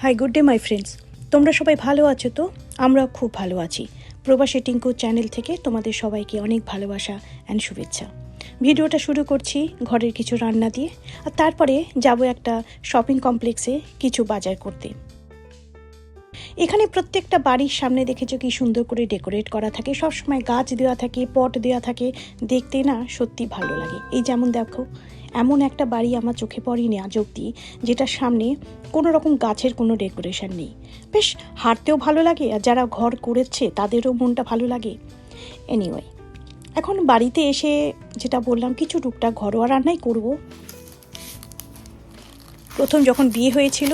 Hi good day my friends, তোমরা সবাই ভালো আছো তো? আমরা খুব ভালো আছি। প্রবাসী টিঙ্কু চ্যানেল থেকে তোমাদের সবাইকে অনেক ভালোবাসা অ্যান্ড শুভেচ্ছা। ভিডিওটা শুরু করছি ঘরের কিছু রান্না দিয়ে, আর তারপরে যাব একটা শপিং কমপ্লেক্সে কিছু বাজার করতে। এখানে প্রত্যেকটা বাড়ির সামনে দেখেছো কি সুন্দর করে ডেকোরেট করা থাকে, সবসময় গাছ দেওয়া থাকে, পট দেওয়া থাকে, দেখতে না সত্যি ভালো লাগে। এই যেমন দেখো, এমন একটা বাড়ি আমার চোখে পড়েনি আজ অব্দি যেটার সামনে কোনো রকম গাছের কোনো ডেকোরেশন নেই। বেশ হাঁটতেও ভালো লাগে, আর যারা ঘর করেছে তাদেরও মনটা ভালো লাগে। এনিওয়ে, এখন বাড়িতে এসে যেটা বললাম, কিছু টুকটাক ঘরোয়া রান্নাই করব। প্রথম যখন বিয়ে হয়েছিল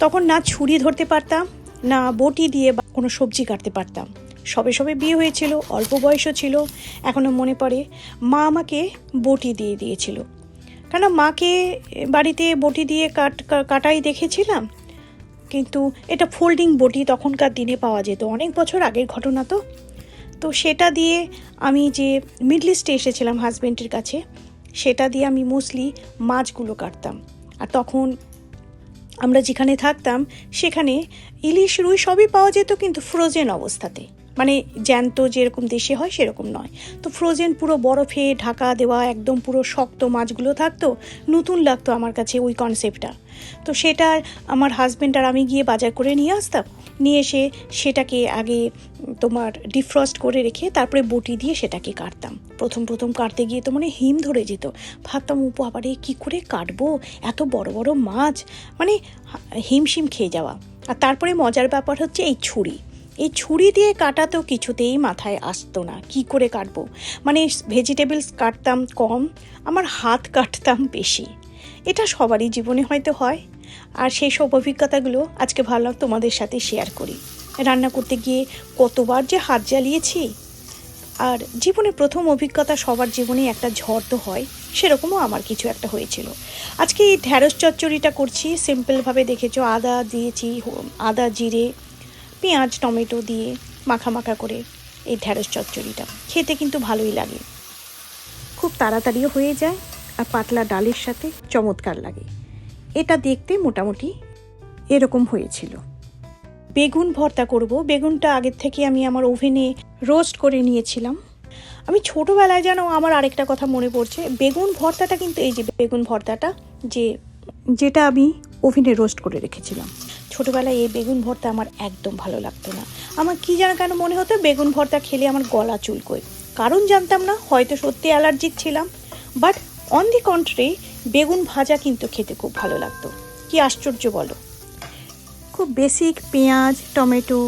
তখন না ছুরি ধরতে পারতাম, না বটি দিয়ে কোনো সবজি কাটতে পারতাম। সবে সবে বিয়ে হয়েছিল, অল্প বয়সও ছিল। এখনও মনে পড়ে মা আমাকে বটি দিয়ে দিয়েছিল, কেন মাকে বাড়িতে বটি দিয়ে কাটাই দেখেছিলাম, কিন্তু এটা ফোল্ডিং বটি তখনকার দিনে পাওয়া যেত, অনেক বছর আগের ঘটনা। তো সেটা দিয়ে আমি যে মিডল ইস্টে এসেছিলাম হাজব্যান্ডের কাছে, সেটা দিয়ে আমি মোস্টলি মাছগুলো কাটতাম। আর তখন আমরা যেখানে থাকতাম সেখানে ইলিশ রুই সবই পাওয়া যেত, কিন্তু ফ্রোজেন অবস্থাতে, মানে জ্যান্ত যেরকম দেশে হয় সেরকম নয়। তো ফ্রোজেন পুরো বরফে ঢাকা দেওয়া একদম পুরো শক্ত মাছগুলো থাকতো। নতুন লাগতো আমার কাছে ওই কনসেপ্টটা। তো সেটা আমার হাজব্যান্ড আর আমি গিয়ে বাজার করে নিয়ে আসতাম, নিয়ে এসে সেটাকে আগে তোমার ডিফ্রস্ট করে রেখে তারপরে বটি দিয়ে সেটাকে কাটতাম। প্রথম কাটতে গিয়ে তো মানে হিম ধরে যেত, ভাবতাম উপো আবারে কী করে কাটবো এত বড় বড় মাছ, মানে হিমশিম খেয়ে যাওয়া। আর তারপরে মজার ব্যাপার হচ্ছে এই ছুরি দিয়ে কাটা তো কিছুতেই মাথায় আসতো না, কি করে কাটবো। মানে ভেজিটেবলস কাটতাম কম, আমার হাত কাটতাম বেশি। এটা সবারই জীবনে হয়তো হয়, আর সেই সব অভিজ্ঞতাগুলো আজকে ভাবলাম তোমাদের সাথে শেয়ার করি। রান্না করতে গিয়ে কতবার যে হাত জ্বালিয়েছি। আর জীবনে প্রথম অভিজ্ঞতা সবার জীবনে একটা ঝড় তো হয়, সেরকমও আমার কিছু একটা হয়েছিল। আজকে এই ঢ্যাঁড়স চচ্চড়িটা করছি সিম্পলভাবে, দেখেছো আদা দিয়েছি, আদা জিরে পেঁয়াজ টমেটো দিয়ে মাখা করে এই ঢ্যাঁড়স চচ্চড়িটা খেতে কিন্তু ভালোই লাগে, খুব তাড়াতাড়িও হয়ে যায়, আর পাতলা ডালের সাথে চমৎকার লাগে। এটা দেখতে মোটামুটি এরকম হয়েছিল। বেগুন ভর্তা করব। বেগুনটা আগের থেকে আমি আমার ওভেনে রোস্ট করে নিয়েছিলাম। আমি ছোটোবেলায় যেন আমার আরেকটা কথা মনে পড়ছে, বেগুন ভর্তাটা কিন্তু এই যে বেগুন ভর্তাটা যেটা আমি ওভেনে রোস্ট করে রেখেছিলাম, ছোটোবেলায় এই বেগুন ভর্তা আমার একদম ভালো লাগতো না। আমার কি যেন কেন মনে হতো বেগুন ভর্তা খেলে আমার গলা চুলকোয়, কারণ জানতাম না, হয়তো সত্যি অ্যালার্জিক ছিলাম। বাট অন দি কন্ট্রি বেগুন ভাজা কিন্তু খেতে খুব ভালো লাগতো। কি আশ্চর্য বলো। খুব বেসিক পেঁয়াজ টমেটো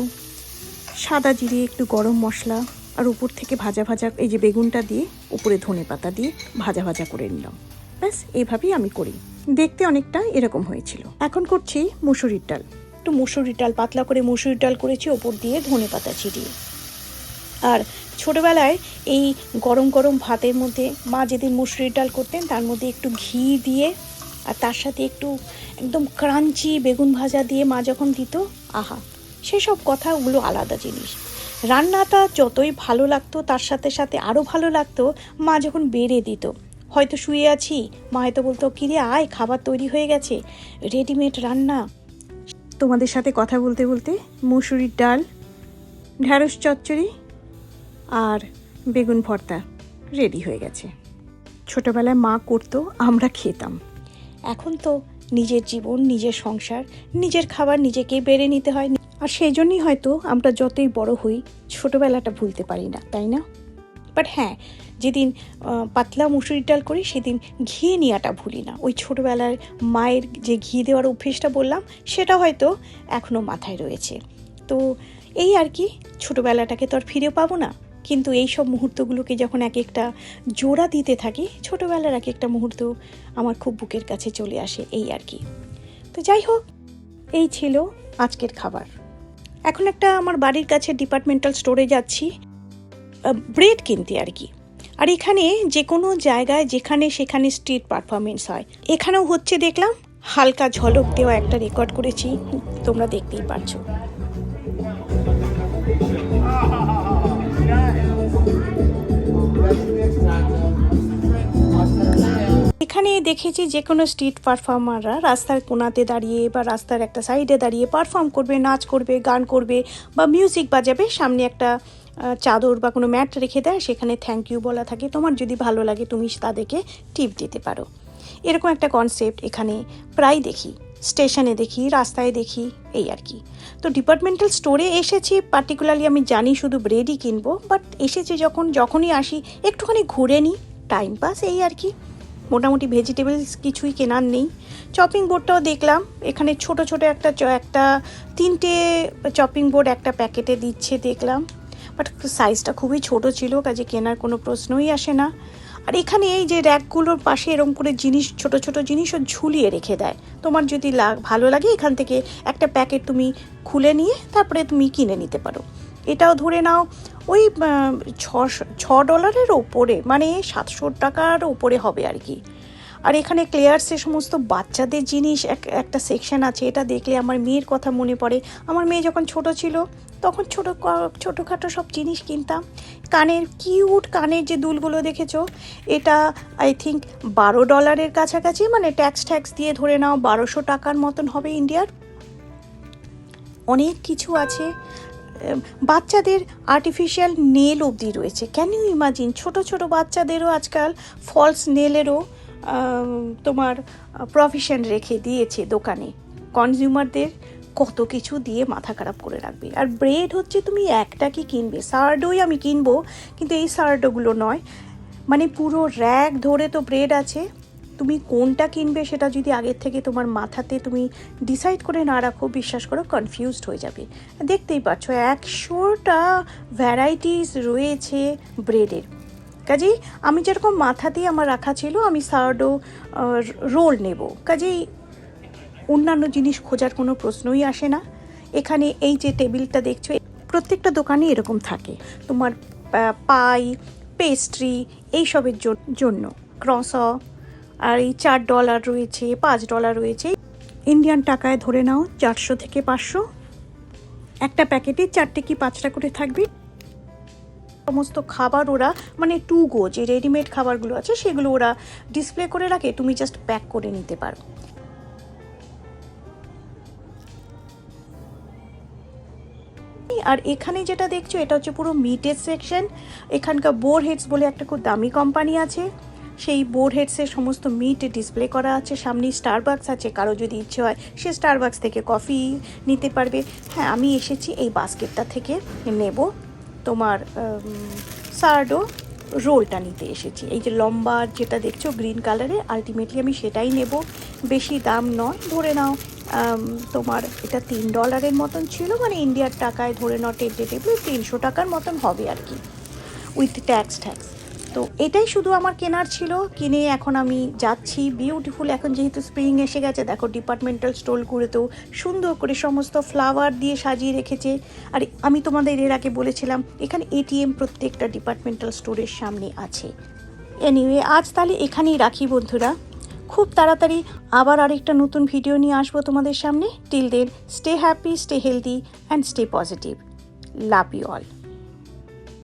সাদা জিরে একটু গরম মশলা আর উপর থেকে ভাজা এই যে বেগুনটা দিয়ে উপরে ধনে পাতা দিয়ে ভাজা করে নিলাম। ব্যাস এইভাবেই আমি করি, দেখতে অনেকটা এরকম হয়েছিল। এখন করছি মুসুরির ডাল। একটু মুসুরির ডাল পাতলা করে মুসুরির ডাল করেছি, ওপর দিয়ে ধনে পাতা ছিটিয়ে। আর ছোটোবেলায় এই গরম ভাতের মধ্যে মা যেদিন মুসুরির ডাল করতেন তার মধ্যে একটু ঘি দিয়ে আর তার সাথে একটু একদম ক্রাঞ্চি বেগুন ভাজা দিয়ে মা যখন দিত, আহা, সেসব কথাগুলো আলাদা জিনিস। রান্নাটা যতই ভালো লাগতো তার সাথে আরও ভালো লাগতো মা যখন বেড়ে দিত। হয়তো শুয়ে আছি, মা হয়তো বলতো কিরে আয় খাবার তৈরি হয়ে গেছে, রেডিমেড রান্না। তোমাদের সাথে কথা বলতে মুসুরির ডাল, ঢ্যাঁড়স চচ্চড়ি আর বেগুন ভর্তা রেডি হয়ে গেছে। ছোটোবেলায় মা করতো, আমরা খেতাম। এখন তো নিজের জীবন, নিজের সংসার, নিজের খাবার নিজেকেই বেড়ে নিতে হয়। আর সেই জন্যই হয়তো আমরা যতই বড় হই ছোটোবেলাটা ভুলতে পারি না, তাই না? বাট হ্যাঁ, যেদিন পাতলা মুসুরির ডাল করি সেদিন ঘি নেওয়াটা ভুলি না। ওই ছোটোবেলার মায়ের যে ঘি দেওয়ার অভ্যেসটা বললাম, সেটা হয়তো এখনও মাথায় রয়েছে। তো এই আর কি, ছোটোবেলাটাকে তো আর ফিরে পাবো না, কিন্তু এই সব মুহূর্তগুলোকে যখন এক একটা জোড়া দিতে থাকি, ছোটোবেলার এক একটা মুহূর্ত আমার খুব বুকের কাছে চলে আসে, এই আর কি। তো যাই হোক, এই ছিল আজকের খাবার। এখন একটা আমার বাড়ির কাছে ডিপার্টমেন্টাল স্টোরে যাচ্ছি ব্রেড কিনতে আর কি। আর এখানে যে কোনো জায়গায় যেখানে সেখানে স্ট্রিট পারফরমেন্স হয়, এখানেও হচ্ছে দেখলাম। হালকা ঝলক দেওয়া একটা রেকর্ড করেছি, তোমরা দেখতেই পারছো। এখানে দেখেছি যে কোনো স্ট্রিট পারফর্মাররা রাস্তার কোণাতে দাঁড়িয়ে বা রাস্তার একটা সাইডে দাঁড়িয়ে পারফর্ম করবে, নাচ করবে, গান করবে বা মিউজিক বাজাবে। সামনে একটা চাদর বা কোনো ম্যাট রেখে দেয়, সেখানে থ্যাংক ইউ বলা থাকে। তোমার যদি ভালো লাগে তুমি তাদেরকে টিপ দিতে পারো। এরকম একটা কনসেপ্ট এখানে প্রায় দেখি, স্টেশনে দেখি, রাস্তায় দেখি, এই আর কি। তো ডিপার্টমেন্টাল স্টোরে এসেছি, পার্টিকুলারলি আমি জানি শুধু ব্রেডই কিনবো, বাট এসেছি যখনই আসি একটুখানি ঘুরে নিই, টাইম পাস, এই আর কি। মোটামুটি ভেজিটেবলস কিছুই কেনার নেই। চপিং বোর্ডটাও দেখলাম এখানে ছোট ছোট একটা 3টে চপিং বোর্ড একটা প্যাকেটে দিচ্ছে দেখলাম, বাট সাইজটা খুবই ছোট ছিল, কাজে কেনার কোনো প্রশ্নই আসে না। আর এখানে এই যে র্যাকগুলোর পাশে এরকম করে জিনিস, ছোট ছোট জিনিসও ঝুলিয়ে রেখে দেয়। তোমার যদি ভালো লাগে এখান থেকে একটা প্যাকেট তুমি খুলে নিয়ে তারপরে তুমি কিনে নিতে পারো। এটাও ধরে নাও ওই $6 ওপরে, মানে 700 টাকার ওপরে হবে আর কি। আর এখানে ক্লেয়ার্সের সমস্ত বাচ্চাদের জিনিস একটা সেকশন আছে, এটা দেখলে আমার মেয়ের কথা মনে পড়ে। আমার মেয়ে যখন ছোট ছিল তখন ছোটোখাটো সব জিনিস কিনতাম। কিউট কানের যে দুলগুলো দেখেছো, এটা আই থিঙ্ক $12 কাছাকাছি, মানে ট্যাক্স দিয়ে ধরে নাও 1200 টাকার মতন হবে ইন্ডিয়ার। অনেক কিছু আছে। বাচ্চাদের আর্টিফিশিয়াল নেল অবধি রয়েছে। ক্যান ইউ ইমাজিন, ছোট ছোট বাচ্চাদেরও আজকাল ফলস নেলেরও তোমার প্রফেশন রেখে দিয়েছে দোকানে। কনজিউমারদের কত কিছু দিয়ে মাথা খারাপ করে রাখবে। আর ব্রেড হচ্ছে তুমি একটা কি কিনবে, সার্ডোই আমি কিনবো, কিন্তু এই সার্ডোগুলো নয়, মানে পুরো র্যাক ধরে তো ব্রেড আছে। তুমি কোনটা কিনবে সেটা যদি আগের থেকে তোমার মাথাতে তুমি ডিসাইড করে না রাখো, বিশ্বাস করো কনফিউজড হয়ে যাবে। দেখতেই পাচ্ছ 100টা ভ্যারাইটিস রয়েছে ব্রেডের। কাজেই আমি যেরকম মাথাতেই আমার রাখা ছিল আমি সার্ডো রোল নেব, কাজেই অন্যান্য জিনিস খোঁজার কোনো প্রশ্নই আসে না। এখানে এই যে টেবিলটা দেখছো, প্রত্যেকটা দোকানে এরকম থাকে। তোমার পাই, পেস্ট্রি এইসবের জন্য ক্রস, আর এই $4 রয়েছে, $5 রয়েছে। ইন্ডিয়ান টাকায় ধরে নাও 400 থেকে 500। একটা প্যাকেটে 4টে কি 5টা করে থাকবে। সমস্ত খাবার ওরা মানে টু গো, যে রেডিমেড খাবারগুলো আছে সেগুলো ওরা ডিসপ্লে করে রাখে, তুমি জাস্ট প্যাক করে নিতে পারো। আর এখানে যেটা দেখছো এটা হচ্ছে পুরো মিটের সেকশন। এখানকার বোর হেডস বলে একটা খুব দামি কোম্পানি আছে, সেই বোর হেডসের সমস্ত মিট ডিসপ্লে করা আছে। সামনে স্টারবাকস আছে, কারো যদি ইচ্ছে হয় সে স্টারবাকস থেকে কফি নিতে পারবে। হ্যাঁ, আমি এসেছি এই বাস্কেটটা থেকে নেব তোমার সার্ডো রোলটা নিতে এসেছি। এই যে লম্বা যেটা দেখছো গ্রিন কালারে, আলটিমেটলি আমি সেটাই নেব। বেশি দাম নয়, ধরে নাও তোমার এটা $3 মতন ছিল, মানে ইন্ডিয়ার টাকায় ধরে নাও টেন্টেটিভলি 300 টাকার মতন হবে আর কি, উইথ ট্যাক্স। তো এটাই শুধু আমার কেনার ছিল। কিনে এখন আমি যাচ্ছি। বিউটিফুল, এখন যেহেতু স্প্রিং এসে গেছে, দেখো ডিপার্টমেন্টাল স্টোরগুলোতেও সুন্দর করে সমস্ত ফ্লাওয়ার দিয়ে সাজিয়ে রেখেছে। আর আমি তোমাদের এর আগে বলেছিলাম এখানে এটিএম প্রত্যেকটা ডিপার্টমেন্টাল স্টোরের সামনে আছে। এনিওয়ে, আজ তাহলে এখানেই রাখি বন্ধুরা। খুব তাড়াতাড়ি আবার আরেকটা নতুন ভিডিও নিয়ে আসবো তোমাদের সামনে। Till then, stay happy, stay healthy and stay positive. Love you all.